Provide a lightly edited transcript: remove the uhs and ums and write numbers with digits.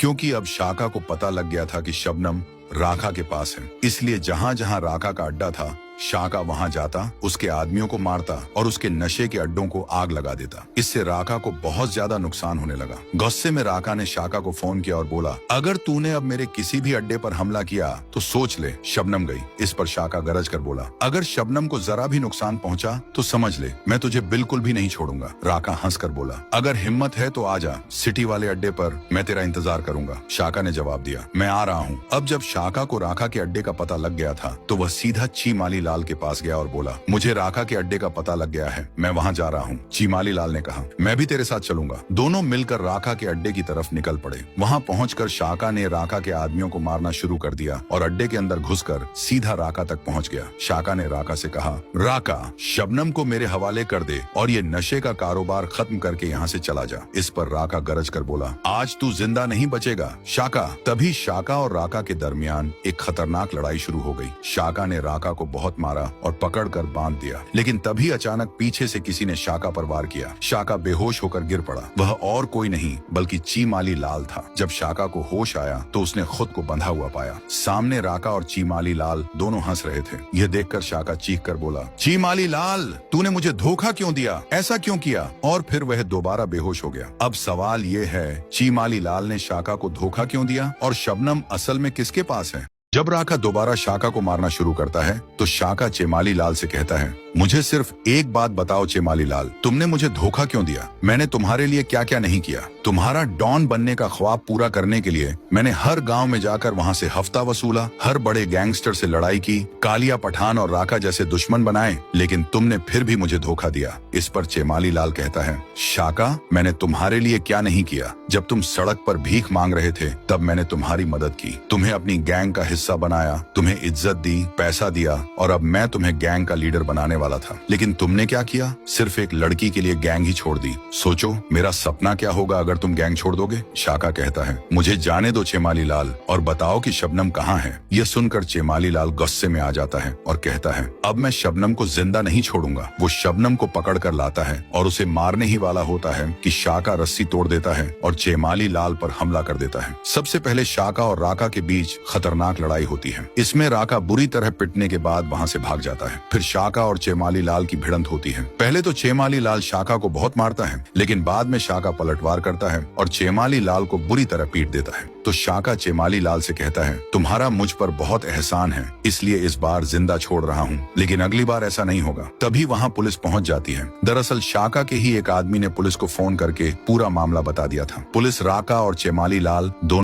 क्योंकि अब शाका को पता लग गया था कि शबनम राका के पास है। इसलिए जहां जहां राका का अड्डा था, शाका वहां जाता, उसके आदमियों को मारता और उसके नशे के अड्डों को आग लगा देता। इससे राका को बहुत ज्यादा नुकसान होने लगा। गुस्से में राका ने शाका को फोन किया और बोला, अगर तूने अब मेरे किसी भी अड्डे पर हमला किया तो सोच ले शबनम गई। इस पर शाका गरज कर बोला, अगर शबनम को जरा भी नुकसान पहुंचा तो समझ ले मैं तुझे बिल्कुल भी नहीं छोड़ूंगा। राका हंस कर बोला, अगर हिम्मत है तो आजा, सिटी वाले अड्डे पर मैं तेरा इंतजार करूंगा। शाका ने जवाब दिया, मैं आ रहा हूँ। अब जब शाका को राका के अड्डे का पता लग गया था तो वह सीधा चीमाली लाल के पास गया और बोला, मुझे राका के अड्डे का पता लग गया है, मैं वहां जा रहा हूँ। चीमाली लाल ने कहा, मैं भी तेरे साथ चलूंगा। दोनों मिलकर राका के अड्डे की तरफ निकल पड़े। वहां पहुंचकर शाका ने राका के आदमियों को मारना शुरू कर दिया और अड्डे के अंदर घुसकर सीधा राका तक पहुंच गया। शाका ने राका से कहा, राका, शबनम को मेरे हवाले कर दे और ये नशे का कारोबार खत्म करके यहाँ से चला जा। इस पर राका गरज कर बोला, आज तू जिंदा नहीं बचेगा शाका। तभी शाका और राका के दरमियान एक खतरनाक लड़ाई शुरू हो गई। शाका ने राका को बहुत मारा और पकड़कर बांध दिया, लेकिन तभी अचानक पीछे से किसी ने शाका पर वार किया। शाका बेहोश होकर गिर पड़ा। वह और कोई नहीं बल्कि चीमाली लाल था। जब शाका को होश आया तो उसने खुद को बंधा हुआ पाया। सामने राका और चीमाली लाल दोनों हंस रहे थे। यह देखकर शाका चीख कर बोला, चीमाली लाल, तूने मुझे धोखा क्यों दिया, ऐसा क्यों किया? और फिर वह दोबारा बेहोश हो गया। अब सवाल ये है, चीमाली लाल ने शाका को धोखा क्यों दिया और शबनम असल में किसके पास है? जब राका दोबारा शाका को मारना शुरू करता है तो शाका चेमाली लाल से कहता है, मुझे सिर्फ एक बात बताओ चेमाली लाल, तुमने मुझे धोखा क्यों दिया? मैंने तुम्हारे लिए क्या क्या नहीं किया? तुम्हारा डॉन बनने का ख्वाब पूरा करने के लिए मैंने हर गांव में जाकर वहां से हफ्ता वसूला, हर बड़े गैंगस्टर से लड़ाई की, कालिया पठान और राका जैसे दुश्मन बनाए, लेकिन तुमने फिर भी मुझे धोखा दिया। इस पर चेमाली लाल कहता है, शाका, मैंने तुम्हारे लिए क्या नहीं किया? जब तुम सड़क पर भीख मांग रहे थे तब मैंने तुम्हारी मदद की, तुम्हें अपनी गैंग का हिस्सा बनाया, तुम्हें इज्जत दी, पैसा दिया और अब मैं तुम्हें गैंग का लीडर बनाने वाला था। लेकिन तुमने क्या किया? सिर्फ एक लड़की के लिए गैंग ही छोड़ दी। सोचो मेरा सपना क्या होगा अगर तुम गैंग छोड़ दोगे। शाका कहता है, मुझे जाने दो चेमाली लाल और बताओ कि शबनम कहाँ है। यह सुनकर चेमाली लाल गुस्से में आ जाता है और कहता है, अब मैं शबनम को जिंदा नहीं छोड़ूंगा। वो शबनम को पकड़ कर लाता है और उसे मारने ही वाला होता है कि शाका रस्सी तोड़ देता है और चेमाली लाल पर हमला कर देता है। सबसे पहले शाका और राका के बीच खतरनाक लड़ाई होती है। इसमें राका बुरी तरह पिटने के बाद वहां से भाग जाता है। फिर शाका और चेमाली लाल की भिड़ंत होती है। पहले तो चेमाली लाल शाका को बहुत मारता है, लेकिन बाद में शाका पलटवार करता है और चेमाली लाल को बुरी तरह पीट देता है। तो शाका चेमाली लाल से कहता है, तुम्हारा मुझ पर बहुत एहसान है, इसलिए इस बार जिंदा छोड़ रहा हूँ, लेकिन अगली बार ऐसा नहीं होगा। तभी वहाँ पुलिस पहुँच जाती है। दरअसल शाका के ही एक आदमी ने पुलिस को फोन करके पूरा मामला बता दिया था। पुलिस राका और चेमाली लाल दोनों